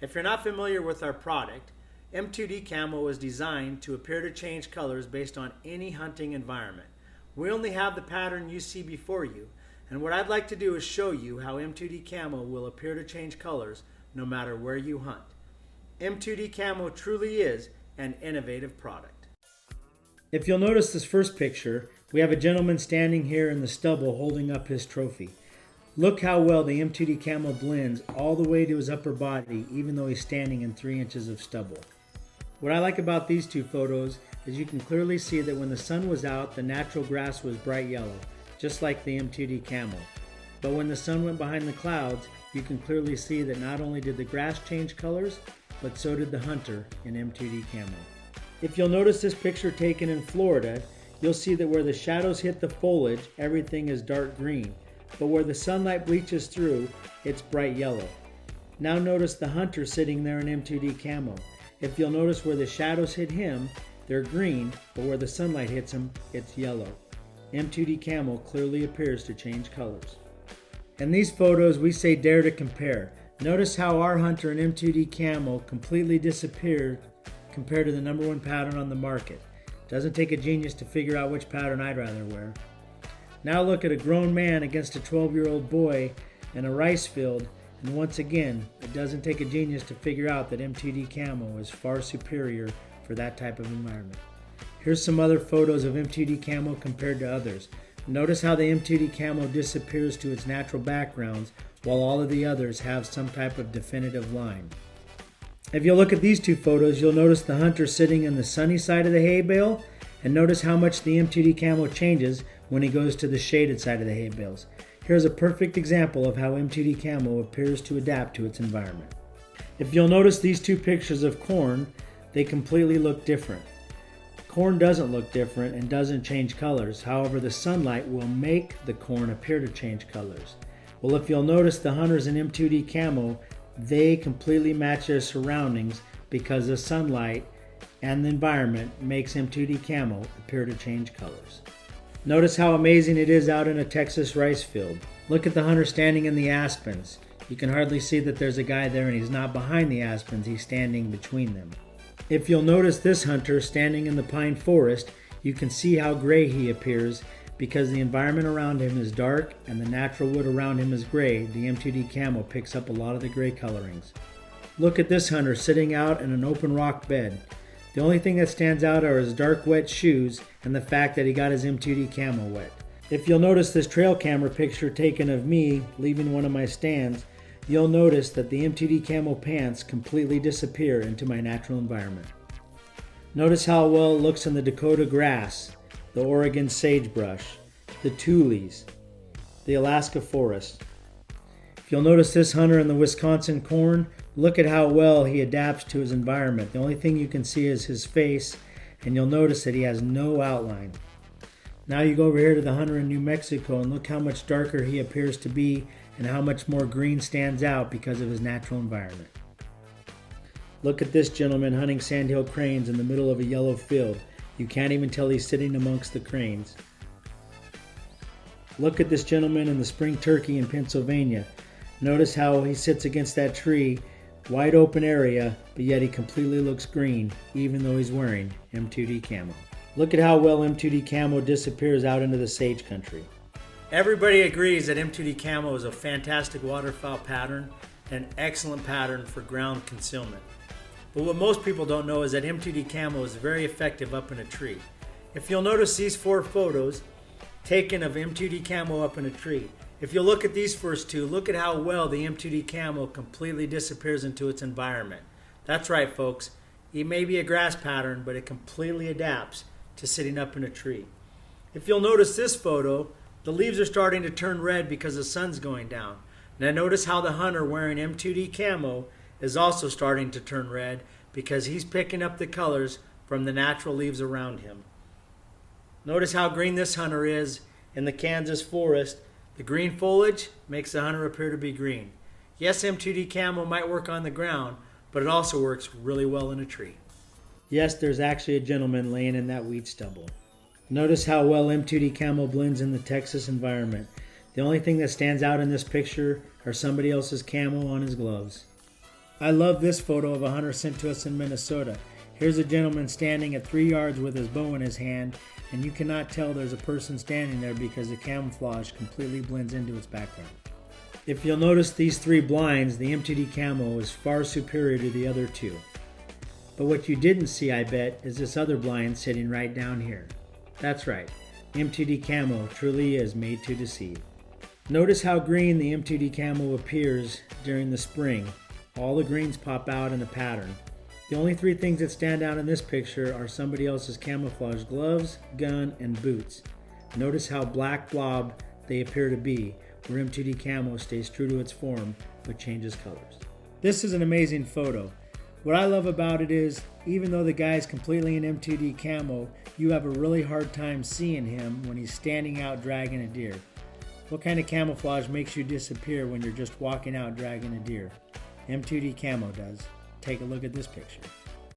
If you're not familiar with our product, M2D camo is designed to appear to change colors based on any hunting environment. We only have the pattern you see before you, and what I'd like to do is show you how M2D camo will appear to change colors no matter where you hunt. M2D camo truly is an innovative product. If you'll notice this first picture, we have a gentleman standing here in the stubble holding up his trophy. Look how well the M2D camo blends all the way to his upper body, even though he's standing in 3 inches of stubble. What I like about these two photos is you can clearly see that when the sun was out, the natural grass was bright yellow, just like the M2D camo. But when the sun went behind the clouds, you can clearly see that not only did the grass change colors, but so did the hunter in M2D camo. If you'll notice this picture taken in Florida, you'll see that where the shadows hit the foliage, everything is dark green, but where the sunlight bleaches through, it's bright yellow. Now notice the hunter sitting there in M2D camo. If you'll notice where the shadows hit him, they're green, but where the sunlight hits him, it's yellow. M2D camo clearly appears to change colors. In these photos, we say dare to compare. Notice how our hunter in M2D camo completely disappeared compared to the #1 pattern on the market. Doesn't take a genius to figure out which pattern I'd rather wear. Now look at a grown man against a 12-year-old boy in a rice field, and once again, it doesn't take a genius to figure out that M2D camo is far superior for that type of environment. Here's some other photos of M2D camo compared to others. Notice how the M2D camo disappears to its natural backgrounds while all of the others have some type of definitive line. If you look at these two photos, you'll notice the hunter sitting in the sunny side of the hay bale, and notice how much the M2D camo changes when he goes to the shaded side of the hay bales. Here's a perfect example of how M2D camo appears to adapt to its environment. If you'll notice these two pictures of corn, they completely look different. Corn doesn't look different and doesn't change colors. However, the sunlight will make the corn appear to change colors. Well, if you'll notice the hunters in M2D camo, they completely match their surroundings because the sunlight and the environment makes M2D camo appear to change colors. Notice how amazing it is out in a Texas rice field. Look at the hunter standing in the aspens. You can hardly see that there's a guy there, and he's not behind the aspens, he's standing between them. If you'll notice this hunter standing in the pine forest, you can see how gray he appears because the environment around him is dark and the natural wood around him is gray. The M2D camo picks up a lot of the gray colorings. Look at this hunter sitting out in an open rock bed. The only thing that stands out are his dark wet shoes and the fact that he got his M2D camo wet. If you'll notice this trail camera picture taken of me leaving one of my stands, you'll notice that the M2D camo pants completely disappear into my natural environment. Notice how well it looks in the Dakota grass, the Oregon sagebrush, the tules, the Alaska forest. If you'll notice this hunter in the Wisconsin corn, look at how well he adapts to his environment. The only thing you can see is his face, and you'll notice that he has no outline. Now you go over here to the hunter in New Mexico and look how much darker he appears to be and how much more green stands out because of his natural environment. Look at this gentleman hunting sandhill cranes in the middle of a yellow field. You can't even tell he's sitting amongst the cranes. Look at this gentleman in the spring turkey in Pennsylvania. Notice how he sits against that tree, wide open area, but yet he completely looks green, even though he's wearing M2D camo. Look at how well M2D camo disappears out into the sage country. Everybody agrees that M2D camo is a fantastic waterfowl pattern and an excellent pattern for ground concealment. But what most people don't know is that M2D camo is very effective up in a tree. If you'll notice these 4 photos taken of M2D camo up in a tree, if you'll look at these first 2, look at how well the M2D camo completely disappears into its environment. That's right, folks. It may be a grass pattern, but it completely adapts to sitting up in a tree. If you'll notice this photo, the leaves are starting to turn red because the sun's going down. Now notice how the hunter wearing M2D camo is also starting to turn red because he's picking up the colors from the natural leaves around him. Notice how green this hunter is in the Kansas forest. The green foliage makes the hunter appear to be green. Yes, M2D camo might work on the ground, but it also works really well in a tree. Yes, there's actually a gentleman laying in that wheat stubble. Notice how well M2D camo blends in the Texas environment. The only thing that stands out in this picture are somebody else's camo on his gloves. I love this photo of a hunter sent to us in Minnesota. Here's a gentleman standing at 3 yards with his bow in his hand, and you cannot tell there's a person standing there because the camouflage completely blends into its background. If you'll notice these 3 blinds, the m2d camo is far superior to the other 2. But what you didn't see, I bet, is this other blind sitting right down here. That's right, m2d camo truly is made to deceive. Notice how green the m2d camo appears during the spring. All the greens pop out in the pattern. The only 3 things that stand out in this picture are somebody else's camouflage gloves, gun, and boots. Notice how black blob they appear to be, where m2d camo stays true to its form but changes colors. This is an amazing photo. What I love about it is, even though the guy is completely in m2d camo, you have a really hard time seeing him when he's standing out dragging a deer. What kind of camouflage makes you disappear when you're just walking out dragging a deer? m2d camo does. Take a look at this picture.